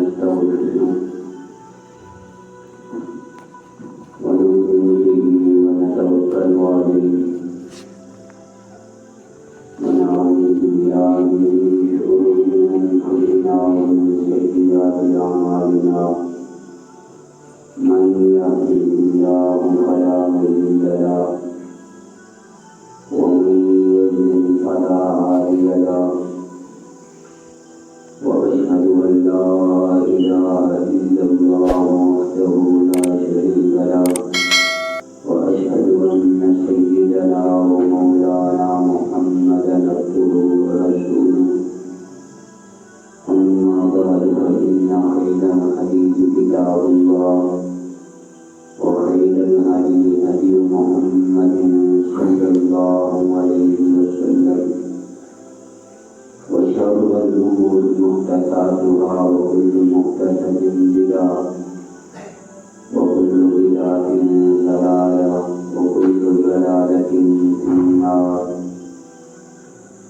ونستغفره ونؤمن به ونتوكل عليه ونعوذ بالله من شرور أنفسنا ومن سيئات أعمالنا من يهده الله فلا مضل له ومن يضلل فلا هادي له وأشهد أن لا إله إلا الله وحده لا شريك له وأشهد أن سيدنا ومولانا محمدا عبده ورسوله أما بعد فإن خير الحديث كتاب الله وخير الهدي هدي محمد صلى الله عليه وسلم وشر الأمور محدثاتها وكل محدثة بدعة وكل بدعة ضلالة وكل ضلالة في النار.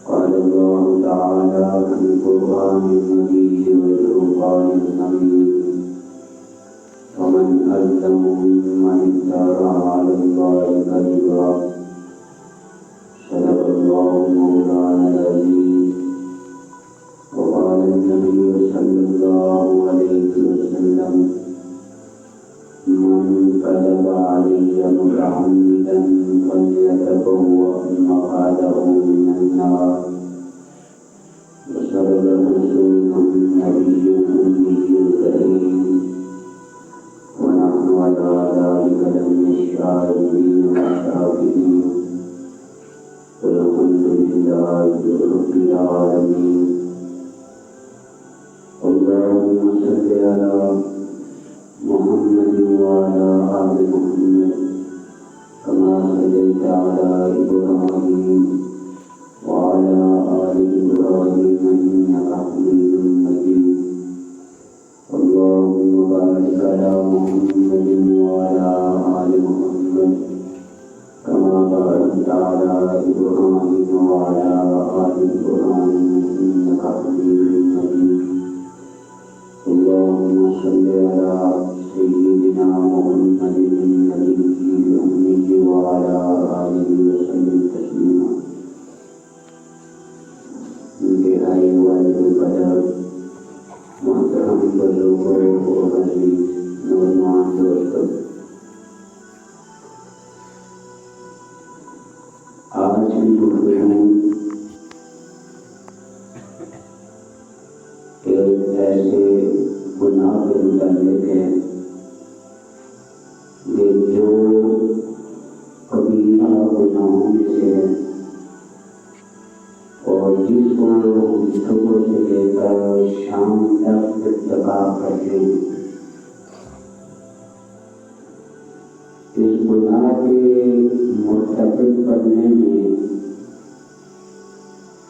قال الله تعالى في القرآن المجيد والفرقان الحميد ومن أظلم ممن افترى على الله كذبا صدق الله مولانا العظيم. وقال النبي صلى الله عليه وسلم من كذب علي متعمدا فليتبوأ مقعده من النار. وصدق رسوله النبي الأمي الكريم ونحن على ذلك لمن الشاهدين والشاكرين والحمد لله رب العالمين. اللهم صل على محمد وعلى آل محمد كما صليت على إبراهيم وعلى آل إبراهيم إنك حميد مجيد. اللهم بارك على محمد وعلى آل محمد كما باركت على إبراهيم وعلى آل إبراهيم إنك حميد مجيد. اللهم صل على سيدنا محمد النبي الأمي وعلى آله وسلم تسليما. انتہائی واجب القدر محترم بزرگوں اور عزیز نوجوان دوستوں، آج کی گفتگو ایک ایسے گناہ کے متعلق ہے کہ جو کبیرہ گناہوں میں سے ہے اور جس کو صبح سے لے کر شام تک ارتکاب کرتے ہیں. اس گناہ کے مرتکب کرنے میں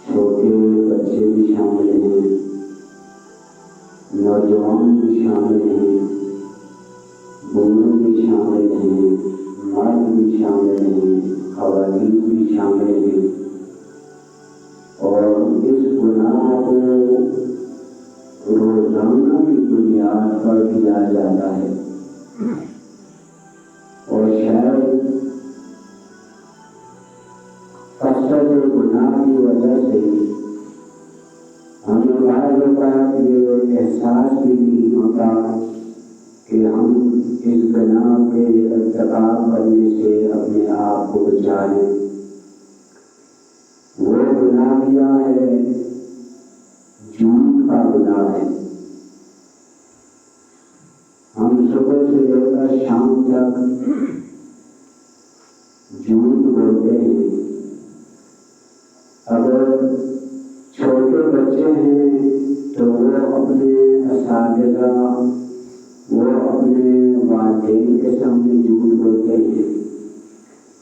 چھوٹے بچے بھی شامل ہیں، نوجوان بھی شامل ہیں، بوڑھے بھی شامل ہیں، مرد بھی شامل ہیں، خواتین بھی شامل ہیں. اور اس گناہ کو روزانہ کی بنیاد پر کیا جاتا ہے اور شاید کثرت گناہ کی وجہ سے ہمیں بعض اوقات یہ احساس بھی نہیں ہوتا کہ ہم اس گناہ کے ارتکاب کرنے سے اپنے آپ کو بچا لیں. وہ گناہ کیا ہے؟ جھوٹ کا گناہ ہے. ہم صبح سے لے کر شام تک جھوٹ بولتے ہیں. اگر چھوٹے بچے ہیں تو وہ اپنے اساتذہ، وہ اپنے والدین کے سامنے جھوٹ بولتے ہیں.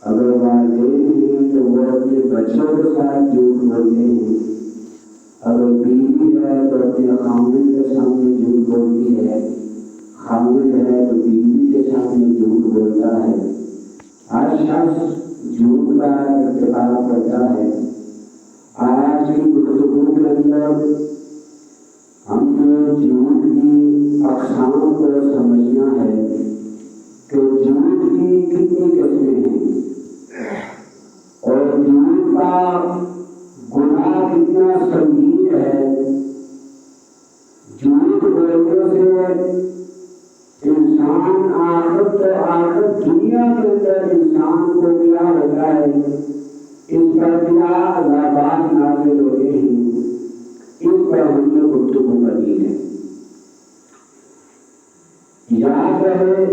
اگر والدین ہیں تو وہ اپنے بچوں کے ساتھ جھوٹ بولتے ہیں. اگر بیوی ہے تو اپنے خاوند کے سامنے جھوٹ بولتی ہے. خاوند ہے تو بیوی کے سامنے جھوٹ بولتا ہے. ہر شخص جھوٹ کا ارتکاب کرتا ہے. آج کی گفتگو کے اندر ہم جو جھوٹ کی اس پر کیا عذابات نازل ہوئے ہیں، اس پر ہم نے گفتگو کرنی ہے۔ یاد رہے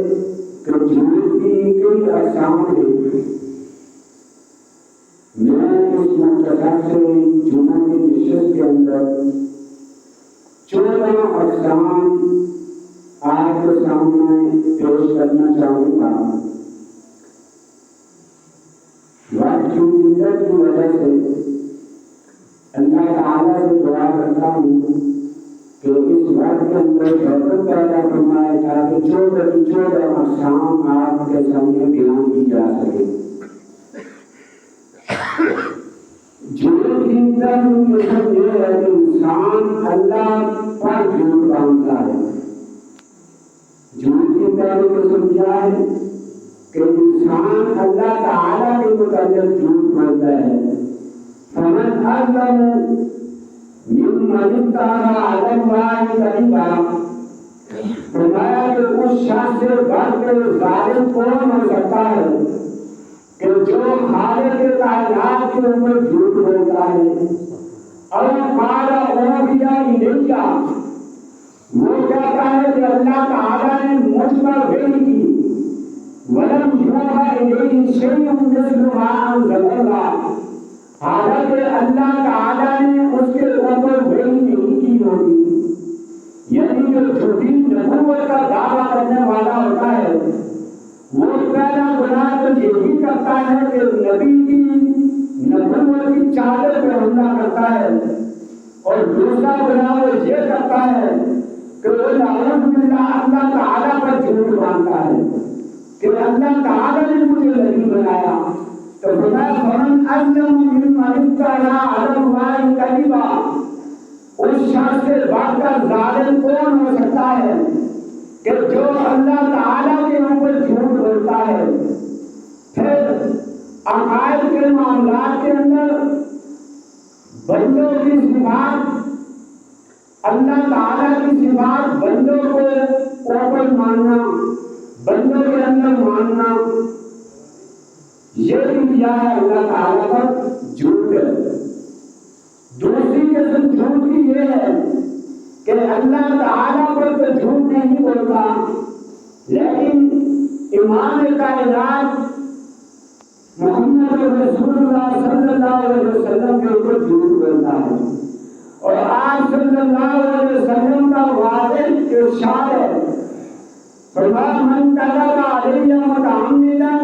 کہ جھوٹ کی کئی اقسام ہیں۔ میں اس مختصر سے جمعہ کی نشست کے اندر 14 اقسام آپ کے سامنے پیش کرنا چاہوں گا۔ وقت کی قلت کی وجہ سے اللہ تعالیٰ سے دعا کرتا ہوں کہ اس وقت کے اندر برکت پیدا فرمائے تاکہ 14 اقسام آپ کے سامنے بیان کی جا سکے۔ جھوٹ کی مطلب یہ ہے کہ انسان اللہ پر جھوٹ باندھتا ہے۔ جھوٹ کی پہلی قسم کیا ہے کہ انسان اللہ تعالیٰ کے متعلق جھوٹ بولتا ہے۔ فمن أظلم ممن افترى على الله كذبا، فرمایا کہ اس شخص سے بڑھ کر ظالم کون ہو سکتا ہے کہ جو خالق کائنات کے اوپر جھوٹ بولتا ہے۔ اور قال اوحی الیہ، وہ کہتا ہے کہ اللہ تعالیٰ نے مجھ پر وحی کی، ولم یوحی الیہ شیء مثل ما انزل اللہ، حالانکہ اللہ تعالیٰ نے اس کے اوپر وحی نہیں کی ہوگی۔ یعنی جو جھوٹی نبوت کا دعویٰ کرنے والا ہوتا ہے وہ پہلا گناہ تو یہی کرتا ہے کہ نبی کی نبوت کی چادر پہ حملہ کرتا ہے، اور دوسرا گناہ وہ یہ کرتا ہے کہ وہ نعوذ باللہ اللہ تعالیٰ پر جھوٹ باندھتا ہے کہ اللہ تعالیٰ نے مجھے نبی بنایا۔ تو فرمایا فمن أظلم ممن افترى على الله كذبا، اس شخص سے بڑھ کر ظالم کون ہو سکتا ہے کہ جو اللہ تعالیٰ کے اوپر جھوٹ بولتا ہے۔ پھر عقائد کے معاملات کے اندر بندوں کی صفات، اللہ تعالیٰ کی صفات بندوں کو اوپر ماننا، بندوں کے اندر ماننا، یہ بھی کیا ہے اللہ تعالیٰ پر جھوٹ ہے۔ دوسری قسم جھوٹ کی یہ ہے کہ اللہ تعالیٰ پر تو جھوٹ نہیں بولتا، لیکن امام کائنات محمد رسول اللہ صلی اللہ علیہ وسلم کے اوپر جھوٹ بولتا ہے۔ اور آپ صلی اللہ علیہ وسلم کا واضح ارشاد ہے، فرمایا من کذب علی متعمدا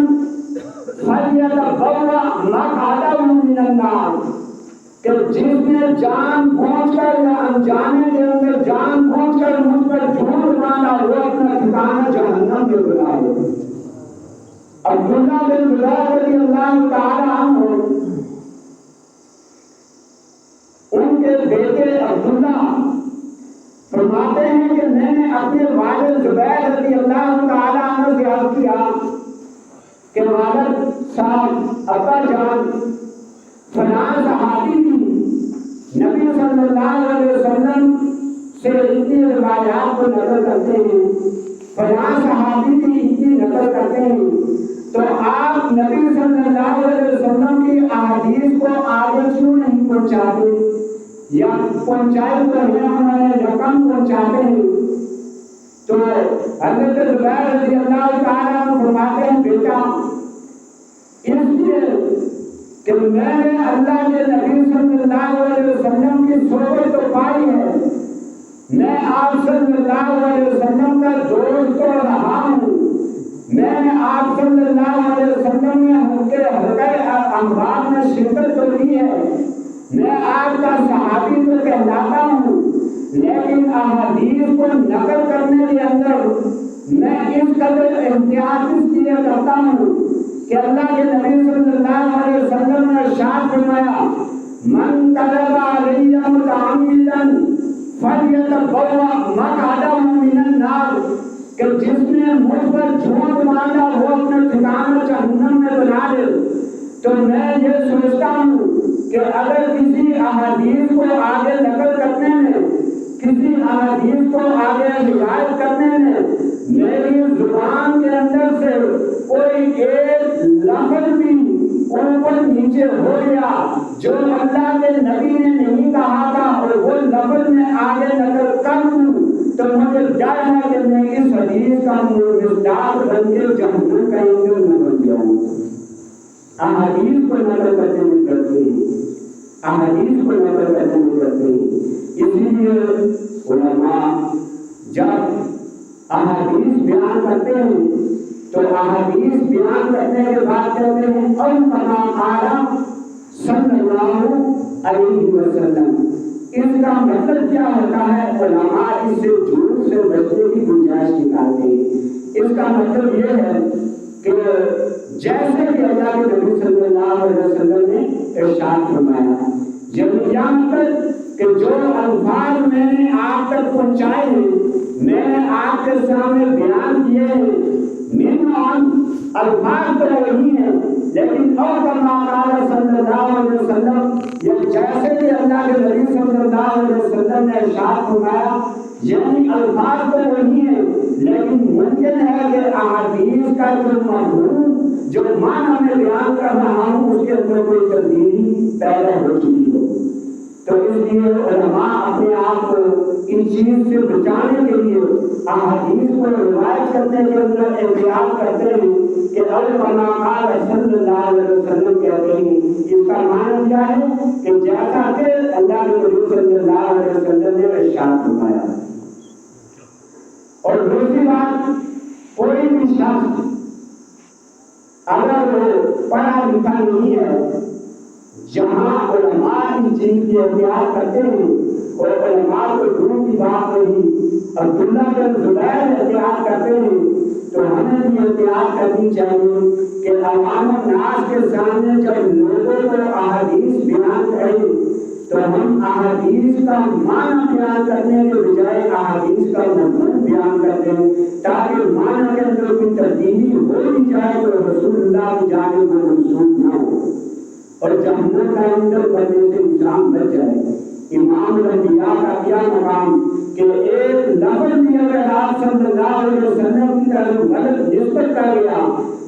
فلیتبوأ مقعدہ من النار، کہ جس نے جان بوجھ کر یا انجانے کے اندر جان بوجھ کر مجھ پر جھوٹ باندھا وہ اپنا ٹھکانہ جہنم میں بلائے۔ عبداللہ بن زبیر رضی اللہ تعالی عنہ، ان کے بیٹے عبداللہ فرماتے ہیں کہ میں نے اپنے والد زبیر رضی اللہ تعالی عنہ سے عرض کیا کہ والد صاحب، ابا جان، فلاں صحابی بھی نبی صلی اللہ علیہ وسلم سے اتنی روایات کو نقل کرتے ہیں، فلاں صحابی بھی اتنی نقل کرتے ہیں، تو آپ نبی صلی اللہ علیہ وسلم کی احادیث کو آگے کیوں نہیں پہنچاتے، یا پہنچائی تو ہے انہوں نے رقم پہنچاتے ہیں؟ تو حضرت زبیر رضی اللہ تعالیٰ عنہ فرماتے ہیں بیٹا، اس لیے کہ میں نے اللہ کے نبی صلی اللہ علیہ وسلم کی صحبت تو پائی ہے، میں آپ صلی اللہ علیہ وسلم کا دوست تو رہا ہوں، میں نے آپ صلی اللہ علیہ وسلم میں حلقہ انوار میں شرکت تو لی ہے، میں آپ کا صحابی تو کہلاتا ہوں، لیکن احادیث کو نقل کرنے کے اندر میں اس قدر احتیاط اس لیے کرتا ہوں کہ اللہ کے نبی صلی اللہ علیہ وسلم نے ارشاد فرمایا من کذب علی متعمدا فلیتبوأ مقعدہ من النار، کہ جس نے مجھ پر جھوٹ باندھا وہ اپنا ٹھکانہ جہنم میں بنا لے۔ تو میں یہ سوچتا ہوں کہ اگر کسی احادیث کو آگے نقل کرنے میں، کسی احادیث کو آگے روایت کرنے میں میری زبان کے اندر سے کوئی ایک لفظ بھی اوپر نیچے ہو گیا، جو اللہ کے نبی نے نہیں کہا تھا اور وہ لفظ میں آگے نقل کر دوں تو مجھے ڈر ہے کہ میں اس حدیث کا مصداق بن کے جہنم کا ایندھن نہ بن جاؤں۔ احادیث کو نقل کرتے ہوئے کرتے ہیں، احادیث کو نقل کرتے ہوئے کرتے ہیں۔ اسی لیے علماء جب احادیث بیان کرتے ہیں تو احادیث بیان کرنے کے بعد کہتے ہیں او کما قال صلی اللہ علیہ وسلم۔ اس کا مطلب کیا ہوتا ہے؟ علماء اس سے جھوٹ سے بچنے کی گنجائش نکالتے ہیں۔ اس کا مطلب یہ ہے کہ جیسے کہ اللہ کے نبی صلی اللہ علیہ وسلم نے ارشاد فرمایا، یعنی کیا مطلب کہ جو الفاظ میں نے آپ تک پہنچائے ہیں، میں نے آپ کے سامنے بیان کیے ہیں، الفاظ تو وہی ہیں لیکن اور کما قال صلی اللہ علیہ وسلم، یہ جیسے کہ اللہ کے نبی صلی اللہ علیہ وسلم نے ارشاد فرمایا، یعنی الفاظ تو وہی ہیں لیکن ممکن ہے کہ احادیث کا جو مفہوم جو معنی میں بیان کر رہا ہوں اس کے اندر کوئی تبدیلی پیدا ہو چکی ہو۔ تو اس لیے علماء اپنے آپ کو ان چیز سے بچانے کے لیے احادیث کو روایت کرنے کے اندر احتیاط کرتے ہیں کہ او کما قال صلی اللہ علیہ وسلم کہتے ہیں۔ اس کا معنی کیا ہے کہ جیسا کہ اللہ کے نبی صلی اللہ علیہ وسلم نے ارشاد فرمایا۔ اور دوسری بات، کوئی بھی شخص اگر وہ پڑھا لکھا نہیں ہے، جہاں علماء اس چیز کی احتیاط کرتے ہیں اور علماء کو دور کی بات نہیں، عبداللہ بن زبیر احتیاط کرتے ہیں، تو ہمیں بھی احتیاط کرنی چاہیے کہ عوام الناس کے سامنے جب لوگوں کو احادیث بیان کریں تو ہم احادیث کا معنی بیان کرنے کے بجائے احادیث کا مضمون بیان کرتے ہیں، تاکہ معنی کے اندر کوئی تبدیلی ہو بھی جائے تو رسول اللہ کی جانب میں منسوخ نہ ہو اور جہنم کا ایندھن بننے سے انسان بچ جائے۔ امام الانبیاء کا کیا مقام کہ ایک لفظ بھی اگر آپ صلی اللہ علیہ وسلم کی طرف غلط نسبت کر گیا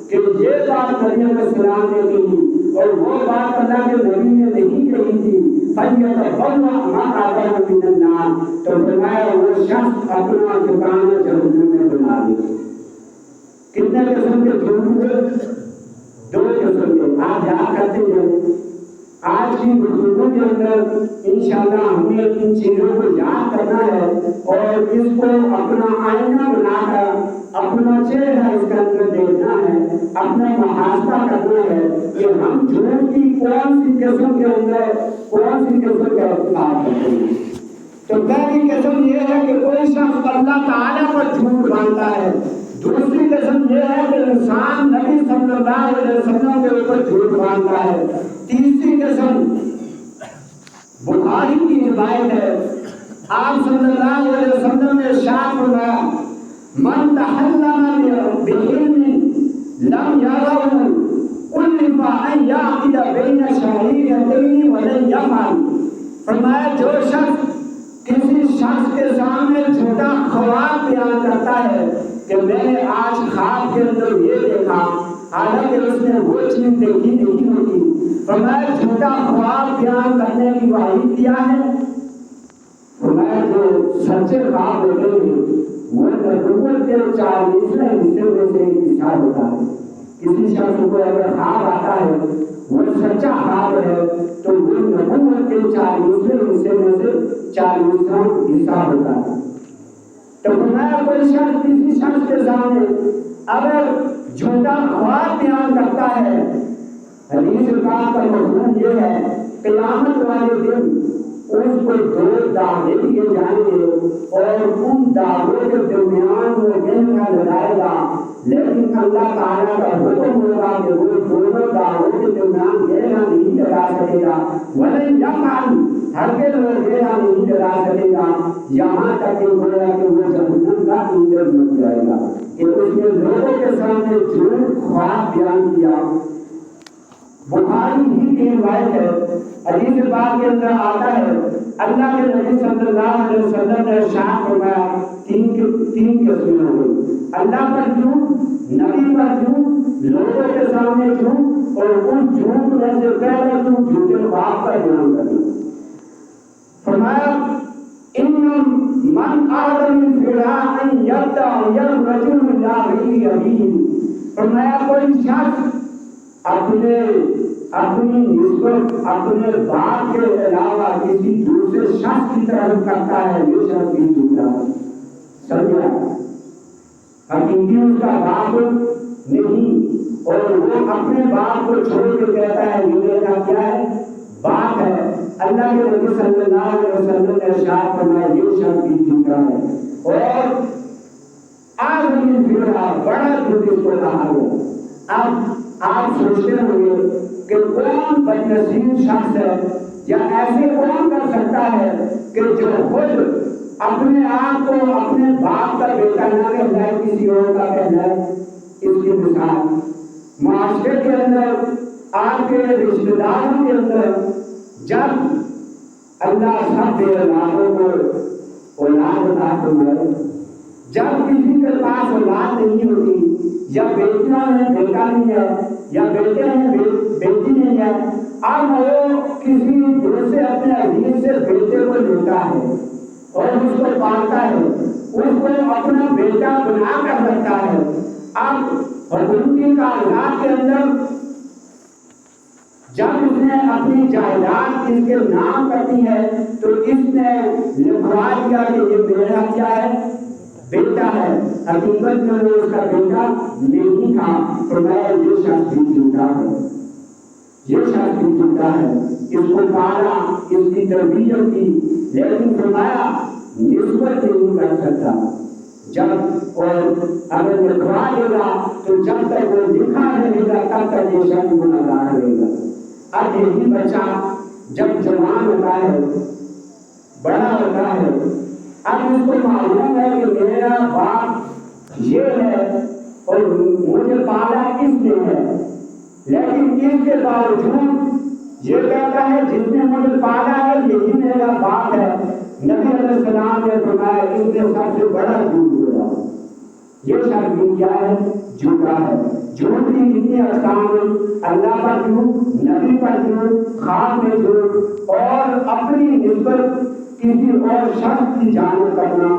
کہ یہ بات نبی علیہ السلام نے کہی اور وہ بات اللہ کے نبی نے نہیں کہی تھی، فَلْيَتَبَوَّأْ مَقْعَدَهُ مِنَ النَّارِ، تو فرمایا وہ شخص اپنا ٹھکانہ جہنم میں بنا لے۔ کتنے قسم کے جھوٹ ہوئے؟ دو قسم کے۔ آپ یاد کرتے ہیں آج کی گفتگو کے اندر انشاءاللہ ہمیں ان چیزوں کو یاد کرنا ہے اور اس کو اپنا آئینہ بنا کر اپنا چہرہ اس کے اندر دیکھنا ہے، اپنا محاسبہ کرنا ہے کہ ہم جھوٹ کی کون سی قسم کے اندر کون سی قسم کا ارتکاب کرتے ہیں۔ تو پہلی قسم یہ ہے کہ کوئی شخص اللہ تعالیٰ پر جھوٹ باندھتا ہے، دوسری قسم یہ ہے کہ انسان نبی صلی اللہ علیہ وسلم کے اوپر جھوٹ باندھتا ہے، تیسری قسم بخاری کی روایت ہے، آپ صلی اللہ علیہ وسلم نے ارشاد فرمایا من تحلم بعلم لم يره کلف ان یعقد بین شہریتین ولن یفعل، فرمایا جو شخص کسی شخص کے سامنے جھوٹا خواب بیان کرتا ہے کہ میں نے آج خواب کے اندر یہ دیکھا، حالانکہ اس نے وہ چیز دیکھی نہیں ہوتی، فرمایا جھوٹا خواب بیان کرنے کی وعید کیا ہے؟ فرمایا جو سچے خواب ہوتے ہیں وہ نبوت کے 40ویں حصے میں سے ایک حصہ ہوتا ہے۔ کسی شخص کو اگر خواب آتا ہے وہ سچا خواب ہے تو وہ نبوت کے 40ویں حصے میں سے 40واں حصہ ہوتا ہے۔ تو فرمایا کوئی شخص کسی شخص کے سامنے اگر جھوٹا خواب بیان کرتا ہے، حدیث پاک کا مضمون یہ ہے قیامت والے دن اس کو 2 دعوے دیے جائیں گے اور ان دعووں کے درمیان وہ گہرا لڑائے گا، لیکن اللہ تعالیٰ کا حکم ہوگا کہ وہ دونوں دعووں کے درمیان گہرا نہیں لڑا سکے گا، وَلَن يَفْعَلْ، ہرگز وہ گہرا نہیں لڑا سکے گا یہاں تک کہ گویا کہ وہ جہنم کا ایندھن بن جائے گا کہ اس نے لوگوں کے سامنے جھوٹ خواب بیان کیا۔ بخاری ہی کی روایت ہے، حدیث پاک کے اندر آتا ہے اللہ کے نبی صلی اللہ علیہ وسلم نے ارشاد فرمایا تین قسمیں ہوں گی، اللہ پر جھوٹ، نبی پر جھوٹ، لوگوں کے سامنے جھوٹ اور اس جھوٹ میں سے پہلے تم جھوٹے باپ کا بیان کرنا. فرمایا ان من آدم فلا ان یدعی الرجل لا غیر ابیہ. فرمایا کوئی شخص اپنی نسبت اپنے باپ کے علاوہ کسی دوسرے شخص کی طرف کرتا ہے یہ شخص بھی جھوٹا ہے. سمجھا؟ حقیقی اس کا باپ نہیں اور وہ اپنے باپ کو چھوڑ کے کہتا ہے یہ میرا کیا ہے باپ ہے. اللہ کے نبی صلی اللہ علیہ وسلم نے ارشاد فرمایا یہ شخص بھی جھوٹا ہے اور آدمی پھرا بڑا جھوٹ اس کو کہا گیا. اب آپ سوچتے ہوں گے کہ کون بدنصیب شخص ہے یا ایسے کون کر سکتا ہے کہ جو خود اپنے آپ کو اپنے باپ کا بیٹا نہ کہلائے کسی اور کا کہلائے. اس کی مثال معاشرے کے اندر آپ کے رشتے داروں کے اندر جب اللہ سب بے اولادوں کو اولاد عطا فرمائے, جب کسی کے پاس اولاد نہیں ہوتی یا بیٹیاں ہیں بیٹا نہیں ہے یا بیٹے ہیں بیٹی نہیں ہے, اب وہ کسی دوسرے اپنے عزیز سے بیٹے کو لیتا ہے اور اس کو پالتا ہے, اس کو اپنا بیٹا بنا کر رکھتا ہے. اب حکومتی کاغذات کے اندر جب اس نے اپنی جائیداد اس کے نام کرنی ہے تو اس نے لکھوا دیا کہ یہ میرا کیا ہے بیٹا ہے. حقیقت میں وہ اس کا بیٹا نہیں تھا. فرمایا یہ شخص بھی جھوٹا ہے, یہ شخص بھی جھوٹا ہے. اس کو پالا, اس کی تربیت کی, لیکن فرمایا نسبت نہیں کر سکتا. جب اور اگر لکھوا دے گا تو جب تک وہ لکھا رہے گا تب تک یہ شخص گنہگار رہے گا. اب یہی بچہ جب جوان ہوتا ہے بڑا ہوتا ہے, اب اس کو معلوم ہے کہ میرا باپ یہ ہے اور مجھے پالا اس نے ہے, لیکن اس کے باوجود یہ کہتا ہے جس نے مجھے پالا ہے یہی میرا باپ ہے. نبی علیہ السلام نے فرمایا اس نے سب سے بڑا جھوٹ بولا. یہ شخص بھی کیا ہے جھوٹا ہے. جھوٹ کی کتنی اقسام, اللہ پر جھوٹ, نبی پر جھوٹ, خواب میں جھوٹ اور اپنی نسبت کسی اور شخص کی جانب کرنا.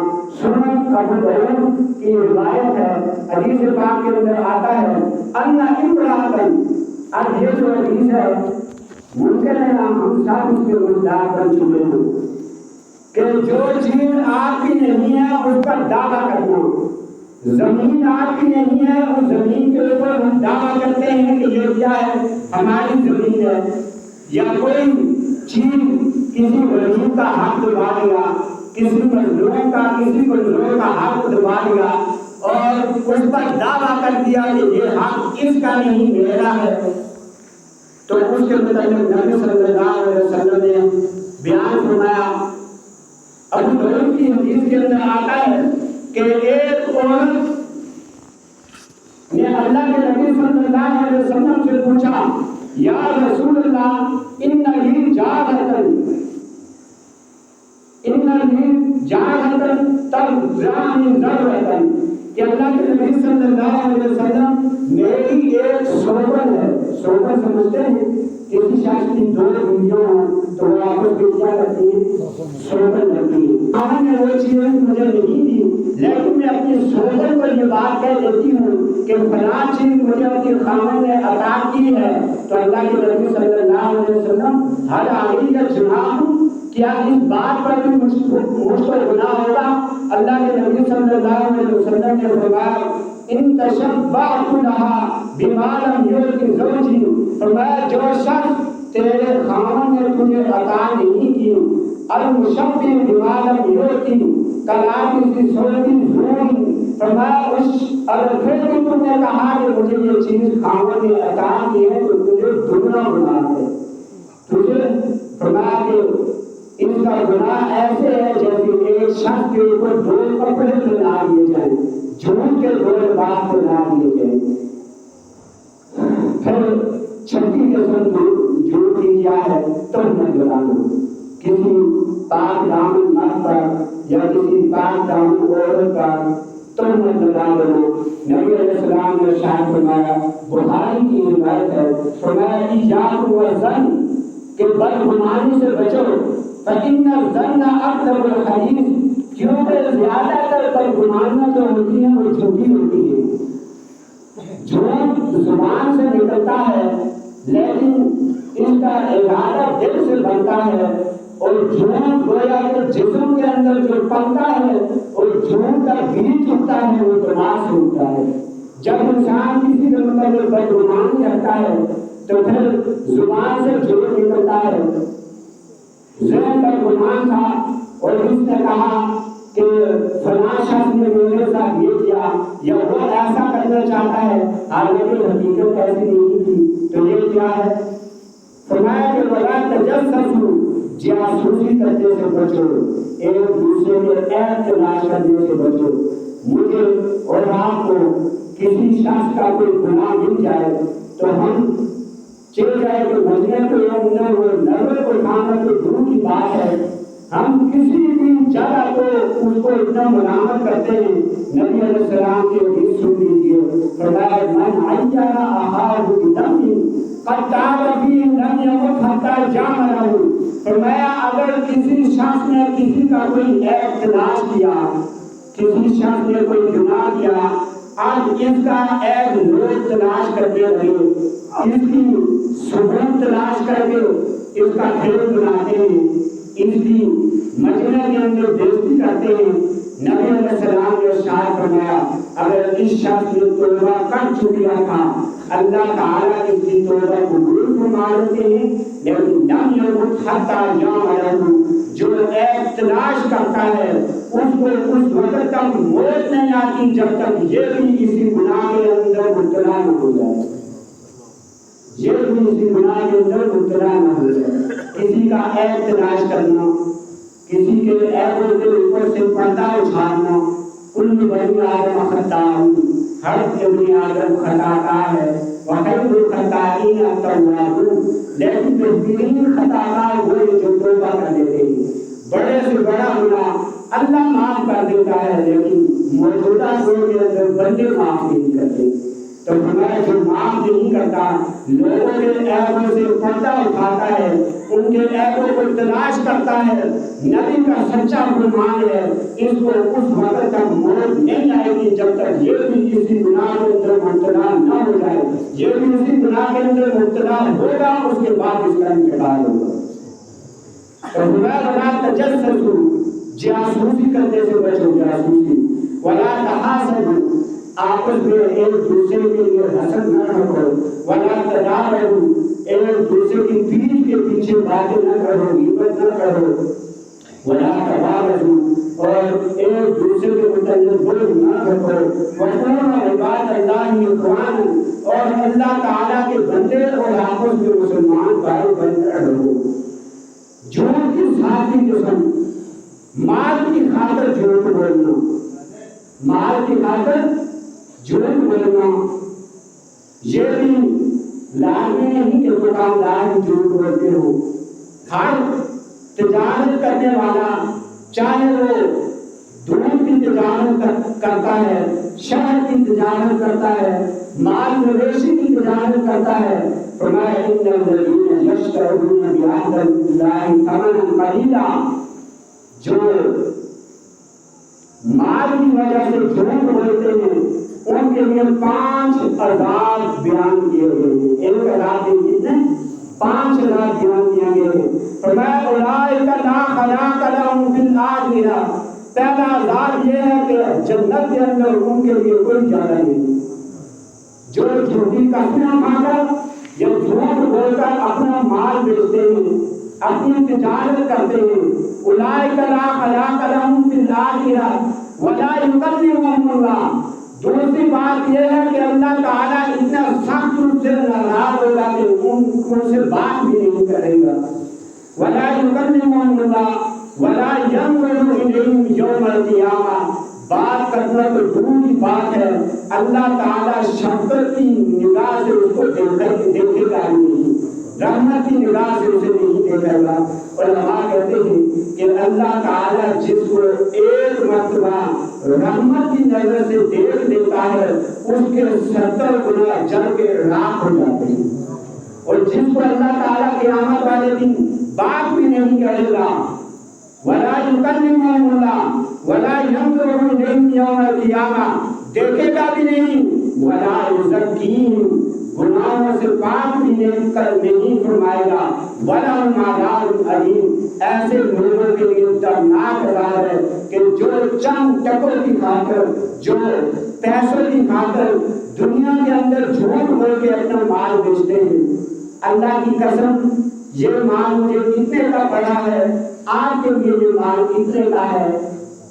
سنن ابو داؤد کی روایت ہے, حدیث پاک کے اندر آتا ہے ان امرأۃ, اب یہ جو حدیث ہے ممکن ہے ہم سب اس کے مزدار بن چکے ہیں کہ جو چیز آپ کی نہیں ہے اس پر دعویٰ کرنا. زمین آپ کی نہیں ہے, اس زمین کے اوپر ہم دعویٰ کرتے ہیں کہ یہ کیا ہے ہماری زمین ہے. یا کوئی چیز کسی غریب کا حق دبا دیا, کسی مظلوم کا کسی مظلوم کا حق دبا دیا اور اس پر دعویٰ کر دیا کہ یہ حق اس کا نہیں میرا ہے, تو اس کے متعلق نبی صلی اللہ علیہ وسلم نے بیان فرمایا. ابو داؤد کی حدیث کے اندر آتا ہے کہ ایک عورت نے اللہ کے نبی صلی اللہ علیہ وسلم سے پوچھا یا رسول اللہ ان لی جارحتن ترزانی ضرورتن, کہ اللہ کے نبی صلی اللہ علیہ وسلم میری ایک صحبت ہے. صحبت سمجھتے ہیں کسی شخص کی دو بیویاں ہوں تو وہ آپس میں کیا کرتی ہے صحبت کرتی ہے. اللہ نے وہ چیزیں مجھے نہیں دی لیکن میں اپنی صحبت پر یہ بات کہہ دیتی ہوں کہ فلاں چیز مجھے اپنی خاوند نے عطا کی ہے, تو اللہ کے نبی صلی اللہ علیہ وسلم ہر آگے کا جناب کیا اس بات پر بھی مجھ کو گناہ ہوگا. اللہ کے نبی صلی اللہ علیہ وسلم نے فرمایا ان تشبعت لها بما لم يؤت زوجي, فرمایا جو شخص تیرے خاوند نے تجھے عطا نہیں کی, المشبع بما لم يؤت کلام کی صورتی ضروری, فرمایا اس اگر پھر بھی تم نے کہا کہ مجھے یہ چیز خاوند نے عطا کی ہے تو تجھے دگنا گناہ ہے. تجھے فرمایا کہ اس کا گناہ ایسے ہے جیسے ایک شخص کے اوپر دو کپڑے پہنا دیے جائیں, جھوٹ کے دو لباس پہنا دیے جائیں. پھر چھٹی قسم جھوٹ کی کیا ہے تہمت لگانا, کسی پاک دامن مرد پر یا کسی پاک دامن عورت پر تم مت لگا دو. نبی علیہ السلام نے ارشاد فرمایا، بخاری کی روایت ہے، فرمایا ایاکم والظن کہ بدگمانی سے بچو، فإن الظن اکذب الحدیث، کیونکہ زیادہ تر بدگمانیاں جو ہوتی ہیں وہ جھوٹی ہوتی ہیں. جھوٹ زبان سے نکلتا ہے لیکن اس کا ارادہ دل سے بنتا ہے، اور جھوٹ گویا کہ جسم کے اندر جو پنتا ہے اور جھوٹ کا بیج اٹھتا ہے وہ دماغ سے اٹھتا ہے. جب انسان کسی کے مطلب بدگمانی رکھتا ہے تو پھر زبان سے جھوٹ نکلتا ہے. ذہن بدگمان تھا اور اس نے کہا کہ فلاں شخص نے میرے ساتھ یہ کیا یا وہ ایسا کرنا چاہتا ہے، حالانکہ حقیقت ایسی نہیں تھی. تو یہ کیا ہے؟ فرمایا کہ ولا تجسسوا، جاسوسی کرنے سے بچو، ایک دوسرے کے عیب تلاش کرنے سے بچو. مجھے اور آپ کو کسی شخص کا کوئی گناہ مل جائے تو ہم چل جائے کہ مجھے کو نظر کو اٹھانا تو دور کی بات ہے، ہم کسی بھی جگہ کو اس کو اتنا ملامت کرتے ہیں. نبی علیہ السلام کی حدیث سن لیجیے، فرمایا من عیّر اخاہ بدم قد تاب فیہ لم یمت حتی جاملہ. فرمایا اگر کسی شخص نے کسی کا کوئی عیب تلاش کیا، کسی شخص نے کوئی گناہ کیا، اب اس کا عیب لوگ تلاش کرنے لگے، اس کی ثبوت تلاش کر کے اس کا کھیل بناتے ہیں، اس کی مجلس کے اندر بےزتی کرتے ہیں. نبی علیہ السلام نے ارشاد فرمایا اگر اس شخص نے توبہ کر چکا تھا اللہ تعالیٰ اس کی توبہ قبول فرما لیتے ہیں، لیکن لم یمت حتی جاملہ، جو عیب تلاش کرتا ہے اس کو اس وقت تک موت نہیں آتی جب تک یہ بھی اسی گناہ کے اندر مبتلا نہ ہو جائے، یہ بھی اسی گناہ کے اندر مبتلا نہ ہو جائے. کسی کا عیب تلاش کرنا، کسی کے عیبوں کے اوپر سے پردہ اٹھانا. کل بنی آدم خطاء، ہر ابن آدم خطا کار ہے، وخیر الخطائین التوابون، لیکن بہترین خطا کار وہ جو توبہ کر دیتے ہیں. بڑے سے بڑا گناہ اللہ معاف کر دیتا ہے لیکن موجودہ دور کے اندر بندے معاف نہیں کرتے. تو فرمایا جو معاف نہیں کرتا، لوگوں کے عیبوں سے پردہ اٹھاتا ہے، ان کے عیبوں کو تلاش کرتا ہے، نبی کا سچا فرمان ہے اس کو اس وقت تک موت نہیں آئے گی جب تک یہ بھی کسی گناہ کے اندر مبتلا نہ ہو جائے. یہ بھی اسی گناہ کے اندر مبتلا ہوگا اس کے بعد اس کا انتقال ہوگا. ولا تجسسوا، جاسوسی کرنے سے بچو، جاسوسی. ولا تحاسدوا، آپس میں ایک دوسرے کے لیے حسد نہ رکھو. ولا تدابروا، ایک دوسرے کی پیٹھ کے پیچھے باتیں نہ کرو، غیبت نہ کرو. ولا تباغضوا، اور ایک دوسرے کے متعلق بغض نہ رکھو. وکونوا عباد اللہ اخوانا، اور اللہ تعالیٰ کے بندے اور آپس میں مسلمان بھائی بن کر رہو. جھوٹ کی ساتھی قسم، مال کی خاطر جھوٹ بولنا، مال کی خاطر جھوٹ بولنا، یہ بھی لازمی نہیں کہ دکاندار جھوٹ بولتے ہو. ہر تجارت کرنے والا چاہے وہ دودھ کی تجارت کرتا ہے، شہد کی تجارت کرتا ہے، مال مویشی کی تجارت کرتا ہے، فرمایا ان الذین یشترون بعہد اللہ ثمنا قلیلا، جو مال کی وجہ سے جھوٹ بولتے ہیں ان کے لیے 5 عذاب بیان کیے گئے ہیں. ایک عذاب کتنے؟ 5 عذاب بیان کیے گئے ہیں. فرمایا اولئک لا خلاق لهم فی الآخرہ، پہلا عذاب یہ ہے کہ جنت کے اندر ان کے لیے کوئی جگہ نہیں. جو جھوٹی قسمیں کھا کر یا جھوٹ بول کر اپنا مال بیچتے ہیں، اپنی تجارت کرتے ہیں، اولئک لا خلاق لهم فی الآخرہ ولا یکلمهم اللہ. دوسری بات یہ ہے کہ اللہ تعالیٰ اتنا سخت ان سے ناراض ہوگا کہ ان سے بات بھی نہیں کرے گا. ولا یکلمهم اللہ ولا ینظر الیہم یوم القیامہ، بات کرنا تو دور کی بات ہے، اللہ تعالیٰ شفقت کی نگاہ سے اس کو دیکھے گا نہیں. رحمت کی نگاہ سے اسے نہیں دیکھے گا۔ علماء کہتے ہیں کہ اللہ تعالیٰ جس کو ایک مرتبہ رحمت کی نظر سے دیکھ لیتا ہے اس کے 70 گنا جل کے راکھ ہو جاتے ہیں، اور جس کو اللہ تعالیٰ قیامت والے دن بات بھی نہیں کرے گا، وَلَا يُكَلِّمُهُمُ اللَّهُ وَلَا يَنظُرُ إِلَيْهِمْ يَوْمَ الْقِيَامَةِ، دیکھے گا بھی نہیں، وَلَا يُزَكِّيهِمْ، گناہوں سے پاک بھی نہیں فرمائے گا، وَلَهُمْ عَذَابٌ أَلِيمٌ، ایسے لوگوں کے لیے دردناک عذاب ہے کہ جو چند ٹکوں کی خاطر، جو پیسوں کی خاطر دنیا کے اندر جھوٹ بول کے اپنا مال بیچتے ہیں۔ اللہ کی قسم یہ مال مجھے کتنے کا پڑا ہے، آپ کے لیے یہ مال کتنے کا ہے،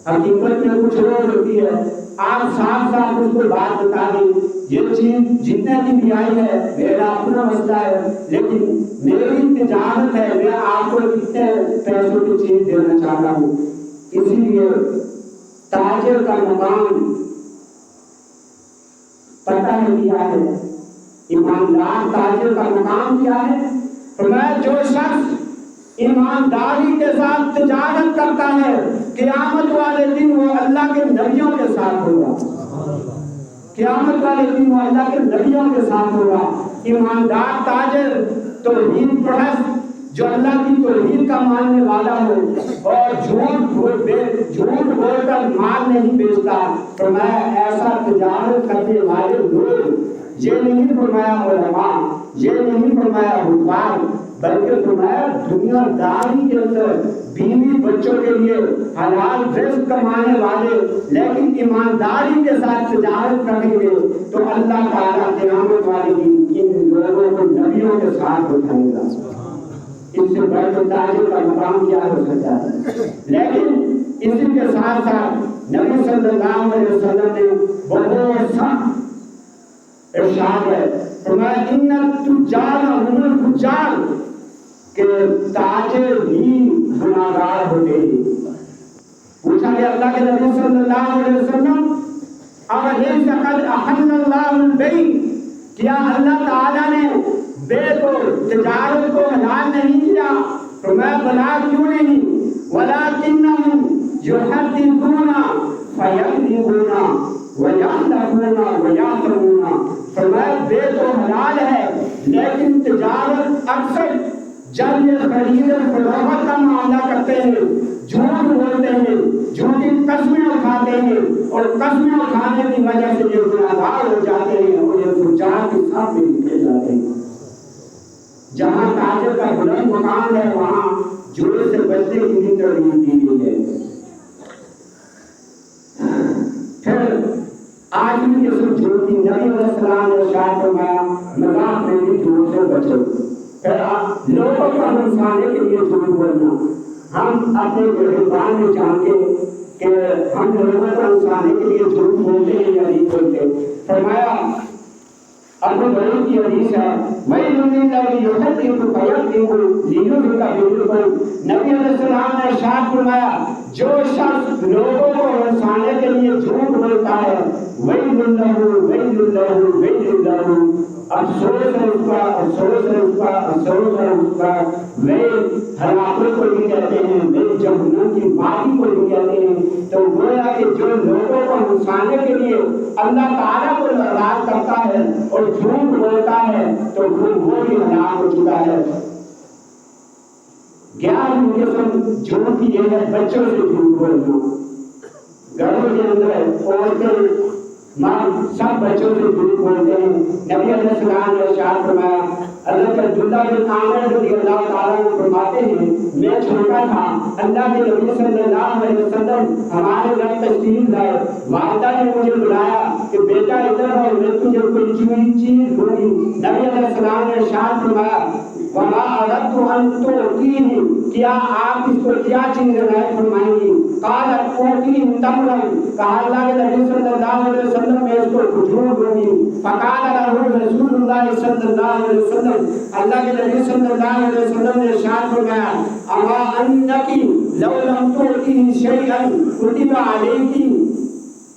حقیقت میں کچھ اور ہوتی ہے۔ آپ صاف صاف اس کو بات بتا دیں، یہ چیز جتنے کی بھی آئی ہے میرا اپنا مسئلہ ہے، لیکن میری تجارت ہے، میں آپ کو کتنے پیسوں کی چیز دینا چاہتا ہوں۔ اسی لیے تاجر کا مقام پتہ ہے کیا ہے، ایماندار تاجر کا مقام کیا ہے؟ فرمایا جو شخص ایمانداری کے ساتھ تجارت کرتا ہے قیامت والے دن وہ اللہ کے نبیوں کے ساتھ ہوگا، قیامت والے دن وہ اللہ کے نبیوں کے ساتھ ہوگا۔ ایماندار تاجر توحید پرست جو اللہ کی توحید کا ماننے والا ہو اور جھوٹ بول کر مال نہیں بیچتا، فرمایا ایسا تجارت کرنے والے لوگ، یہ نہیں فرمایا علماء، یہ نہیں فرمایا حفاظ، بلکہ فرمایا دنیا داری کے اندر بیوی بچوں کے لیے حلال رزق کمانے والے لیکن ایمانداری کے ساتھ تجارت کریں گے تو اللہ تعالیٰ قیامت والے دن ان لوگوں کو نبیوں کے ساتھ اٹھائے گا۔ اس سے بڑھ کر تاجر کا مقام کیا ہو سکتا ہے؟ لیکن اسی کے ساتھ ساتھ نبی صلی اللہ علیہ وسلم نے بہت سخت ارشاد ہے، فرمایا ان التجار هم الفجار، کہ تاجر بھی گناہگار ہوتے ہیں۔ پوچھا گیا اللہ کے نبی صلی اللہ علیہ وسلم اَوَلَيْسَ قَدْ أَحَلَّ اللَّهُ الْبَيْعَ، کیا اللہ تعالیٰ نے بے کو تجارت کو حلال نہیں کیا؟ فرمایا بلا کیوں نہیں، وَلَكِنَّهُمْ يُحَدِّثُونَ فَيَكْذِبُونَ وَيَحْلَفُونَ وَيَحْتَمُونَ، فرمایا بے تو حلال ہے لیکن تجارت اکثر جب یہ خرید و فروخت کا معاملہ کرتے ہیں جھوٹ بولتے ہیں، جھوٹی قسمیں اٹھاتے ہیں اور قسمیں اٹھانے کی وجہ سے یہ گناہگار ہو جاتے ہیں اور یہ فجار کے ساتھ بھی لکھے جاتے ہیں۔ جہاں تاجر کا بلند مقام ہے وہاں جھوٹ سے بچنے کی بھی ترغیب دی گئی ہے۔ پھر آدمی کے ساتھ جھوٹ کی نبی علیہ السلام نے ارشاد فرمایا مذاق میں بھی جھوٹ سے بچو۔ پھر لوگوں کو ہنسانے کے لیے جھوٹ بولنا، ہم اپنے گریبان میں جان کے کہ ہم لوگوں کو ہنسانے کے لیے جھوٹ بولتے ہیں یا نہیں بولتے۔ فرمایا ابو داؤد کی حدیث ہے وَيْلٌ لِّلَّذِي يُحَدِّثُ فَيَكْذِبُ لِيُضِلَّ بِالْكُلِّ، نبی علیہ السلام نے ارشاد فرمایا جو شخص لوگوں کو ہنسانے کے لیے جھوٹ بولتا ہے وَيْلٌ لَّهُ وَيْلٌ لَّهُ وَيْلٌ لَّهُ، افسوس ہے اس کا، افسوس ہے اس کا، افسوس ہے اس کا۔ وہ ہلاکت کو بھی کہتے ہیں، وہ جہنم کی وادی کو بھی کہتے ہیں۔ تو گویا کہ جو لوگوں کو ہنسانے کے لیے اللہ تعالیٰ کو ناراض کرتا ہے اور جھوٹ بولتا ہے تو وہ بھی ہلاک ہو چکا ہے۔ 11 قسم جھوٹ کی یہ ہے، بچوں سے جھوٹ بولنا، گھروں کے اندر عورتیں مرد سب بچوں سے جھوٹ بولتے ہیں۔ نبی علیہ السلام نے ارشاد فرمایا، حضرت عبداللہ بن عامر رضی اللہ تعالیٰ عنہ فرماتے ہیں میں چھوٹا تھا، اللہ کے نبی صلی اللہ علیہ وسلم ہمارے گھر تشریف لائے، والدہ نے مجھے بلایا کہ بیٹا ادھر ہو میں تجھے کوئی چیز دوں گی۔ نبی علیہ السلام نے ارشاد فرمایا وَمَا أَرَدْتُ أَن تُعْطِيهِ، کیا آپ اس کو کیا چیز عنایت فرمائیں گی؟ قالت أُعْطِيهِ تَمْرًا، کہا اللہ کے نبی صلی اللہ علیہ وسلم میں اس کو کھجور دوں گی۔ فقال له رسول اللہ صلی اللہ علیہ وسلم، اللہ کے نبی صلی اللہ علیہ وسلم نے ارشاد فرمایا أَمَا أَنَّكِ لَوْ لَمْ تُعْطِيهِ شَيْئًا كُتِبَ عَلَيْكِ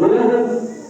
2